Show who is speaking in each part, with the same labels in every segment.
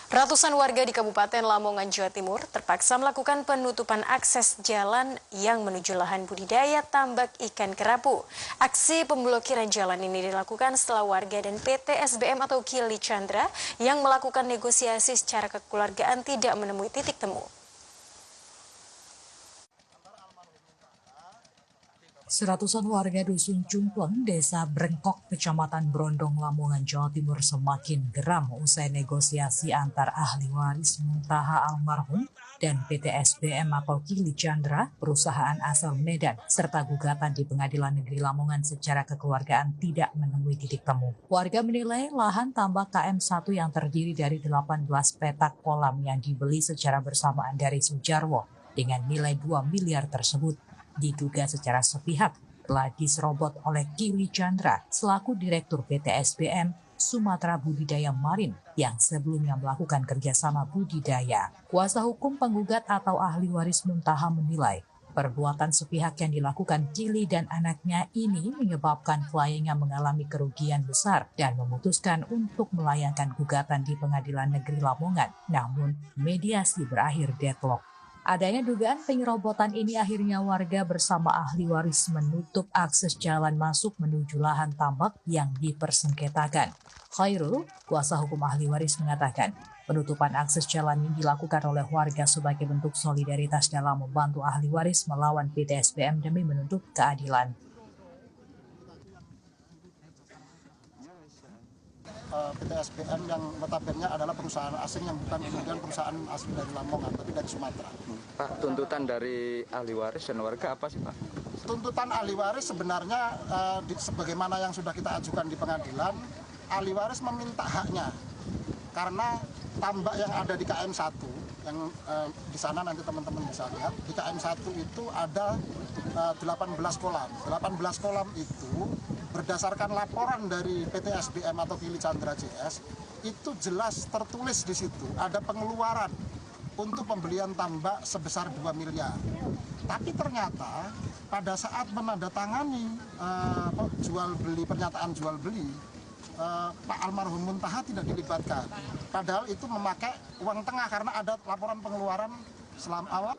Speaker 1: Ratusan warga di Kabupaten Lamongan, Jawa Timur terpaksa melakukan penutupan akses jalan yang menuju lahan budidaya tambak ikan kerapu. Aksi pemblokiran jalan ini dilakukan setelah warga dan PT SBM atau Kili Chandra yang melakukan negosiasi secara kekeluargaan tidak menemui titik temu.
Speaker 2: Seratusan warga Dusun Cumpleng, Desa Brengkok, Kecamatan Brondong, Lamongan, Jawa Timur semakin geram usai negosiasi antar ahli waris Muntaha almarhum dan PT SBM atau Kili Chandra, perusahaan asal Medan, serta gugatan di Pengadilan Negeri Lamongan secara kekeluargaan tidak menemui titik temu. Warga menilai lahan tambak KM1 yang terdiri dari 18 petak kolam yang dibeli secara bersamaan dari Sujarwo dengan nilai 2 miliar tersebut diduga secara sepihak telah diserobot oleh Kili Chandra selaku Direktur PT SBM Sumatera Budidaya Marin yang sebelumnya melakukan kerjasama budidaya. Kuasa hukum penggugat atau ahli waris Muntaha menilai perbuatan sepihak yang dilakukan Kili dan anaknya ini menyebabkan kliennya mengalami kerugian besar dan memutuskan untuk melayangkan gugatan di Pengadilan Negeri Lamongan. Namun mediasi berakhir deadlock. Adanya dugaan penyerobotan ini akhirnya warga bersama ahli waris menutup akses jalan masuk menuju lahan tambak yang dipersengketakan. Khairul, kuasa hukum ahli waris mengatakan, penutupan akses jalan ini dilakukan oleh warga sebagai bentuk solidaritas dalam membantu ahli waris melawan PT SBM demi menuntut keadilan.
Speaker 3: PT SBM yang notabene adalah perusahaan asing yang bukan kemudian perusahaan asli dari Lamongan, tapi dari Sumatera.
Speaker 4: Pak, tuntutan dari ahli waris dan warga apa sih Pak?
Speaker 3: Tuntutan ahli waris sebenarnya sebagaimana yang sudah kita ajukan di pengadilan, ahli waris meminta haknya karena tambak yang ada di KM1 yang di sana nanti teman-teman bisa lihat, di KM1 itu ada 18 kolam. 18 kolam itu berdasarkan laporan dari PT SBM atau Kili Chandra JS itu jelas tertulis di situ ada pengeluaran untuk pembelian tambak sebesar 2 miliar. Tapi ternyata pada saat menandatangani pernyataan jual beli Pak almarhum Muntaha tidak dilibatkan. Padahal itu memakai uang tengah karena ada laporan pengeluaran selama awal.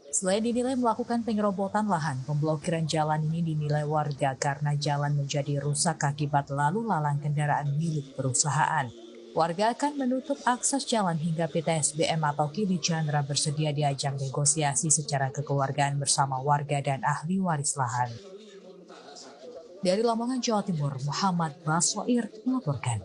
Speaker 2: Selain dinilai melakukan penyerobotan lahan, pemblokiran jalan ini dinilai warga karena jalan menjadi rusak akibat lalu lalang kendaraan milik perusahaan. Warga akan menutup akses jalan hingga PT SBM atau Kili Chandra bersedia diajak negosiasi secara kekeluargaan bersama warga dan ahli waris lahan. Dari Lamongan, Jawa Timur, Muhammad Basoir melaporkan.